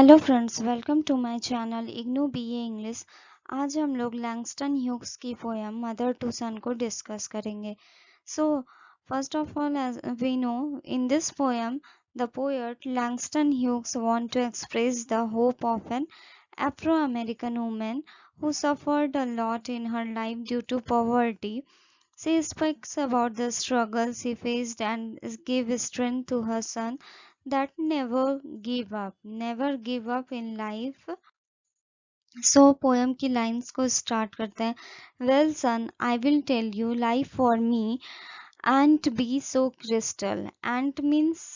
Hello friends, welcome to my channel IGNOU BA English. आज हम लोग लैंगस्टन ह्यूग्स की पोएम मदर टू सन को डिस्कस करेंगे। So first of all, as we know, in this poem the poet Langston Hughes want to express the hope of an Afro-American woman who suffered a lot in her life due to poverty. She speaks about the struggles she faced and gave strength to her son that never give up in life. So poem की lines को start करते हैं. Well son, I will tell you life for me and be so crystal. And means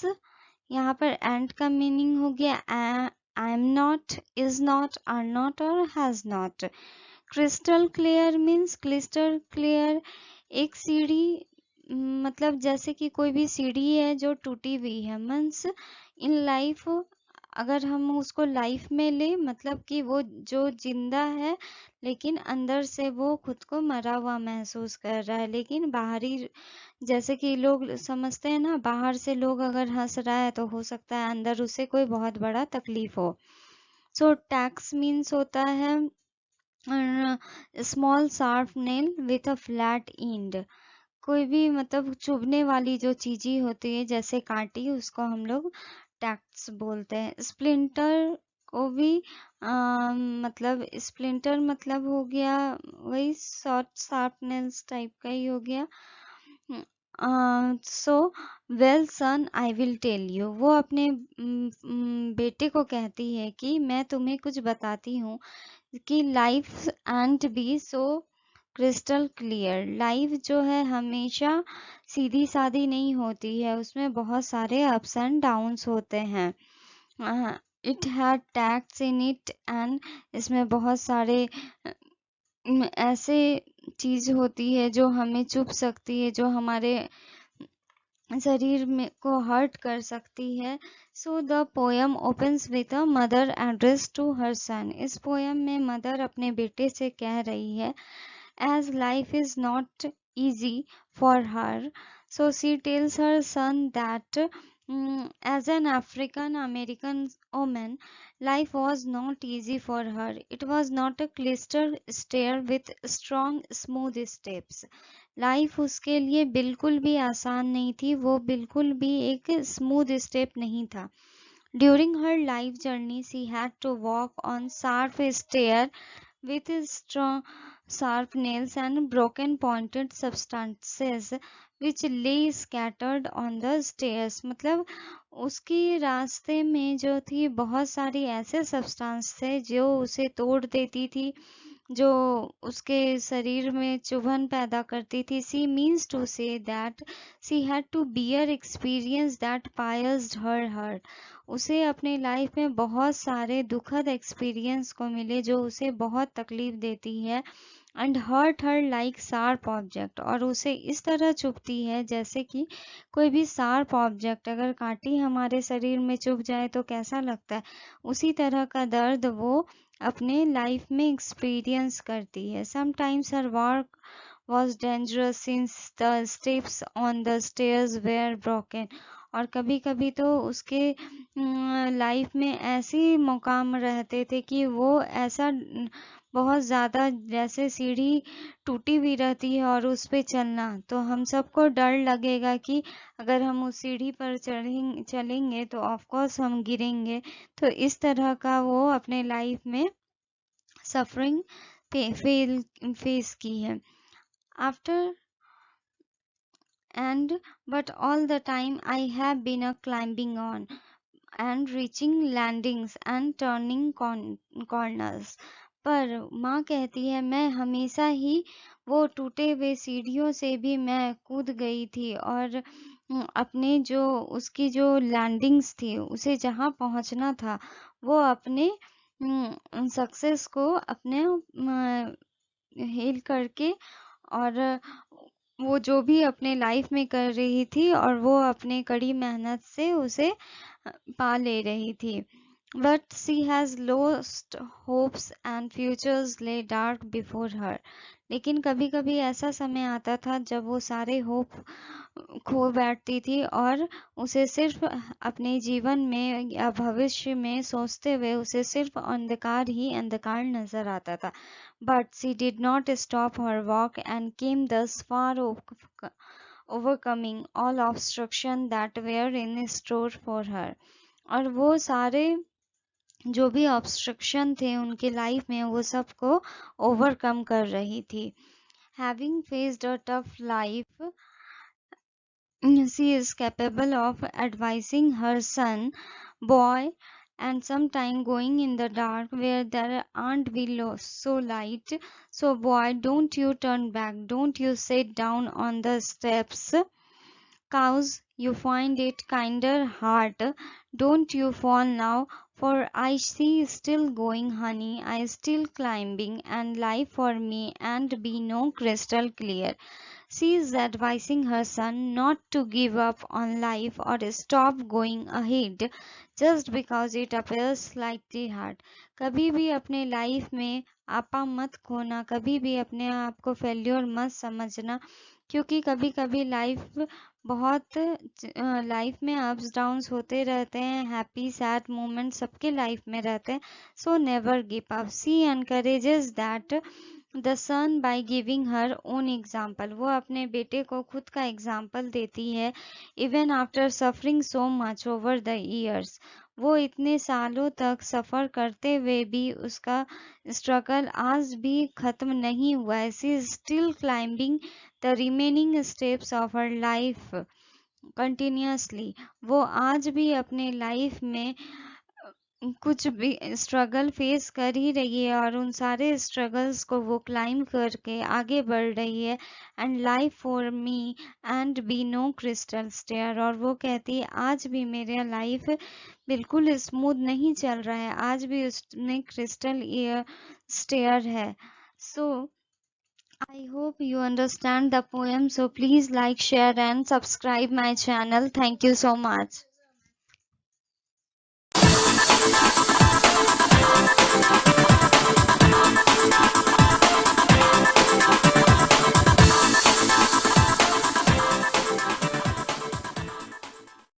यहाँ पर and का meaning हो गया I am not, is not, are not और has not. Crystal clear means crystal clear. एक सीढ़ी मतलब जैसे कि कोई भी सीढ़ी है जो टूटी हुई है, मीन्स इन लाइफ अगर हम उसको लाइफ में ले मतलब कि वो जो जिंदा है लेकिन अंदर से वो खुद को मरा हुआ महसूस कर रहा है, लेकिन बाहरी जैसे कि लोग समझते हैं ना, बाहर से लोग अगर हंस रहा है तो हो सकता है अंदर उसे कोई बहुत बड़ा तकलीफ हो. सो टैक्स मीन्स होता है small sharp nail with a flat and. कोई भी मतलब चुभने वाली जो चीजें होती है जैसे कांटी, उसको हम लोग टैक्स बोलते हैं. स्प्लिंटर को भी मतलब स्प्लिंटर मतलब हो गया वही शॉर्ट शार्प नेल्स टाइप का ही हो गया. So well son I will tell you, वो अपने बेटे को कहती है कि मैं तुम्हें कुछ बताती हूँ कि life and be so crystal clear. Life जो है हमेशा सीधी सादी नहीं होती है, उसमें बहुत सारे अप्स एंड डाउन्स होते हैं. It had tax in it and इसमें बहुत सारे ऐसे चीज होती है जो हमें चुभ सकती है, जो हमारे शरीर में को हर्ट कर सकती है. So the poem opens with a mother address to her son. इस पोयम में मदर अपने बेटे से कह रही है as life is not easy for her. So she tells her son that as an African American woman, life was not easy for her. It was not a clister stair with strong, smooth steps. Life उसके लिए बिल्कुल भी आसान नहीं थी, वो बिल्कुल भी एक स्मूथ स्टेप नहीं था. During her life journey, she had to walk on sharp stair with strong sharp nails and broken pointed substances which lay scattered on the stairs. मतलब उसकी रास्ते में जो थी बहुत सारी ऐसे सब्सटेंस थे जो उसे तोड़ देती थी, जो उसके शरीर में चुभन पैदा करती थी. She means to say that she had to bear experience that pierced her hurt. उसे अपने लाइफ में बहुत सारे दुखद एक्सपीरियंस को मिले जो उसे बहुत तकलीफ देती है. And hurt her like sharp object, और उसे इस तरह चुभती है जैसे कि कोई भी शार्प ऑब्जेक्ट अगर कांटी हमारे शरीर में चुभ जाए तो कैसा लगता है, उसी तरह का दर्द वो अपने लाइफ में एक्सपीरियंस करती है. Sometimes her work was dangerous since the steps on the stairs were broken. और कभी कभी तो उसके लाइफ में ऐसे मुकाम रहते थे कि वो ऐसा बहुत ज़्यादा जैसे सीढ़ी टूटी हुई रहती है और उस पे चलना तो हम सबको डर लगेगा कि अगर हम उस सीढ़ी पर चलेंगे तो ऑफ कोर्स हम गिरेंगे. तो इस तरह का वो अपने लाइफ में सफरिंग फेस की है. After and but all the time I have been a climbing on and reaching landings and turning corners. पर माँ कहती है मैं हमेशा ही वो टूटे हुए सीढ़ियों से भी मैं कूद गई थी और अपने जो उसकी जो लैंडिंग्स थी उसे जहाँ पहुँचना था वो अपने सक्सेस को अपने हेल करके और वो जो भी अपने लाइफ में कर रही थी और वो अपने कड़ी मेहनत से उसे पा ले रही थी. But she has lost hopes and futures lay dark before her. लेकिन कभी-कभी ऐसा समय आता था जब वो सारे होप खो बैठती थी और उसे सिर्फ़ अपने जीवन में या भविष्य में सोचते हुए उसे सिर्फ़ अंधकार ही अंधकार नज़र आता था। But she did not stop her walk and came thus far, overcoming all obstruction that were in store for her. और वो सारे जो भी ऑब्स्ट्रक्शन थे उनके लाइफ में वो सबको ओवरकम कर रही थी। Having faced a tough life, she is capable of advising her son, boy, and sometime going in the dark where there aren't below so light. So boy, don't you turn back, don't you sit down on the steps. Cows, you find it kinder hard. Don't you fall now, for I see still going, honey. I still climbing, and life for me and be no crystal clear. She is advising her son not to give up on life or stop going ahead just because it appears slightly hard. कभी भी अपने life में आपा मत खोना, कभी भी अपने आप को फेल्योर मत समझना, क्योंकि कभी-कभी बहुत लाइफ में अप्स डाउन्स होते रहते हैं, हैप्पी सैड मोमेंट सबके लाइफ में रहते हैं। So never give up. She encourages that the son by giving her own example. वो अपने बेटे को खुद का एग्जाम्पल देती है, even after suffering so much over the years. वो इतने सालों तक सफ़र करते हुए भी उसका स्ट्रगल आज भी ख़त्म नहीं हुआ है। She is still climbing the remaining steps of her life continuously. वो आज भी अपने लाइफ में कुछ भी स्ट्रगल फेस कर ही रही है और उन सारे स्ट्रगल्स को वो क्लाइम करके आगे बढ़ रही है। And life for me and be no crystal stair. और वो कहती है आज भी मेरा लाइफ बिल्कुल स्मूथ नहीं चल रहा है, आज भी उसमें क्रिस्टल ईयर स्टेयर है। सो I hope you understand the poem, so please like, share and subscribe my channel. Thank you so much.